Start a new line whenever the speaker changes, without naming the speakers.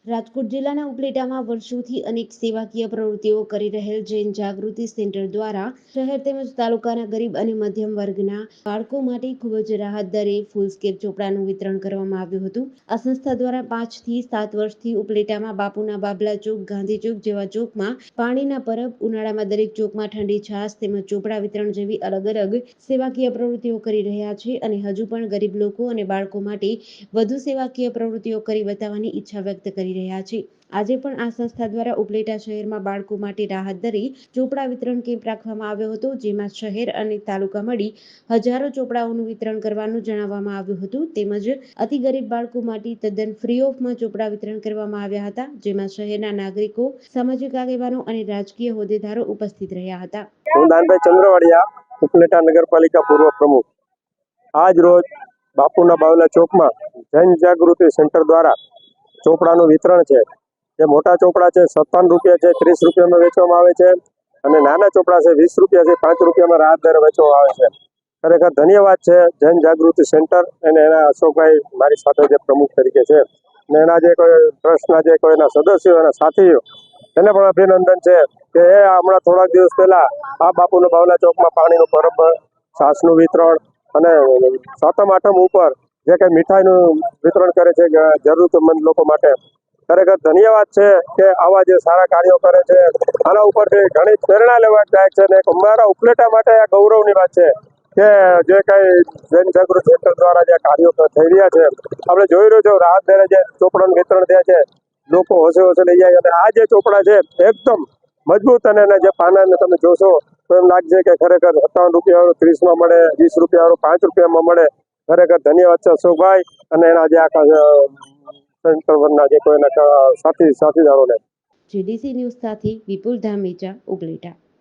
રાજકોટ જિલ્લાના ઉપલેટામાં વર્ષોથી અનેક સેવાકીય પ્રવૃત્તિઓ કરી રહેલ જૈન જાગૃતિ સેન્ટર દ્વારા શહેર તેમજ તાલુકાના ગરીબ અને મધ્યમ વર્ગના બાળકો માટે ખૂબ જ રાહત દરે ફૂલ સ્કેલ ચોપડાનું વિતરણ કરવામાં આવ્યું હતું. આ સંસ્થા દ્વારા 5 થી 7 વર્ષથી ઉપલેટામાં બાપુના બાબલા ચોક, ગાંધી ચોક જેવા ચોકમાં પાણીના પરબ, ઉનાળામાં દરેક ચોકમાં ઠંડી છાશ તેમજ ચોપડા વિતરણ જેવી અલગ અલગ સેવાકીય પ્રવૃત્તિઓ કરી રહ્યા છે અને હજુ પણ ગરીબ લોકો અને બાળકો માટે વધુ સેવાકીય પ્રવૃત્તિઓ કરી બતાવવાની ઈચ્છા વ્યક્ત કરી રહ્યા છે. આજે પણ આ સંસ્થા દ્વારા ઉપલેટા શહેરમાં બાળકો માટે રાહત દરે ચોપડા વિતરણ કેમ્પ રાખવામાં આવ્યો હતો, જેમાં શહેર અને તાલુકા મળી હજારો ચોપડાઓનું વિતરણ કરવાનું જણાવવામાં આવ્યું હતું. તેમજ અતિ ગરીબ બાળકો માટે તદ્દન ફ્રી ઓફમાં ચોપડા વિતરણ કરવામાં આવ્યા હતા, જેમાં શહેરના નાગરિકો, સામાજિક આગેવાનો અને રાજકીય હોદ્દેદારો ઉપસ્થિત રહ્યા હતા.
હું દાનભાઈ ચંદ્રવાડિયા, ઉપલેટા નગરપાલિકા પૂર્વ પ્રમુખ. આજ રોજ બાપુના બાવલા ચોકમાં જૈન જાગૃતિ સેન્ટર દ્વારા ચોપડાનું વિતરણ છે. જે મોટા ચોપડા છે 57 રૂપિયા છે, 30 રૂપિયામાં વેચવામાં આવે છે અને નાના ચોપડા છે 20 રૂપિયાથી 5 રૂપિયામાં રાહત દરે વેચવામાં આવે છે. ખરેખર ધન્યવાદ છે જૈન જાગૃતિ સેન્ટર અને એના અશોકભાઈ મારી સાથે જે પ્રમુખ તરીકે છે અને એના જે કોઈ ટ્રસ્ટના જે કોઈના સદસ્યો અને સાથીઓ એને પણ અભિનંદન છે કે એ હમણાં થોડાક દિવસ પહેલા આ બાપુના બાવલા ચોકમાં પાણીનું પરબ, છાસનું વિતરણ અને સાતમ આઠમ ઉપર જે કંઈ મીઠાઈનું વિતરણ કરે છે જરૂરતમંદ લોકો માટે. ખરેખર ધન્યવાદ છે કે આવા જે સારા કાર્યો કરે છે. આના ઉપરથી ઘણી પ્રેરણા લેવાદાયક છે અને અમારા ઉપલેટા માટે આ ગૌરવની વાત છે કે જે કંઈ જૈન જાગૃતિ સેન્ટર દ્વારા જે કાર્યો થઈ રહ્યા છે, આપણે જોઈ રહ્યો છો રાહત દરે જે ચોપડાનું વિતરણ થયા છે, લોકો હોશે હોશે લઈ જાય અને આ જે ચોપડા છે એકદમ મજબૂત અને એના જે પાનાને તમે જોશો તો એમ લાગશે કે ખરેખર 57 રૂપિયાવાળું 30માં મળે, 20 રૂપિયાવાળું 5 રૂપિયામાં મળે. ખરેખર ધન્યવાદ છે અશોકભાઈ અને એના જે આખા સેન્ટરના જે કોઈના સાથીદારોને.
GDC ન્યૂઝ સાથે વિપુલ ધામેચા, ઉપલેટા.